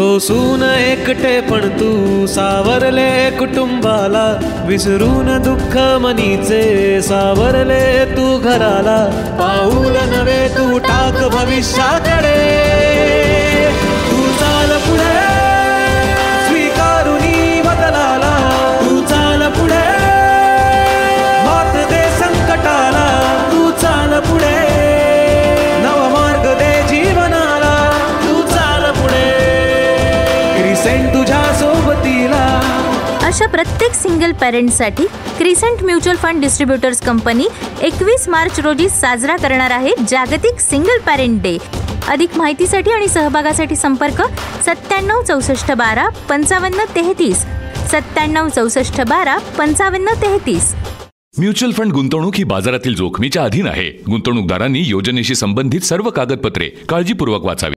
सोसून एकटे पण तू सावरले कुटुंबाला, विसरून दुःख मनीचे सावरले तू घराला. पाऊल नवे तू टाक भविष्याकडे, तू चाल पुढे स्वीकारुनी बदलाला. तू चाल पुढे मात दे संकटाला. तू चाल पुढे नवा मार्ग दे जीवनाला. तू चाल पुढे क्रिसेंट तुझ्या सोबतीला. अशा प्रत्येक सिंगल पॅरेंटसाठी Crescent mutual fund distributors company 21 मार्च रोजी साजरा करणार आहे जागतिक सिंगल पॅरेंट डे. अधिक माहितीसाठी आणि सहभागासाठी संपर्क 97 64 12 55 33 97 64 12 55 33. म्युच्युअल फंड गुंतवणूक ही बाजारातील जोखमीच्या अधीन आहे. गुंतवणूकदारांनी योजनेशी संबंधित सर्व कागदपत्रे काळजीपूर्वक वाचावी.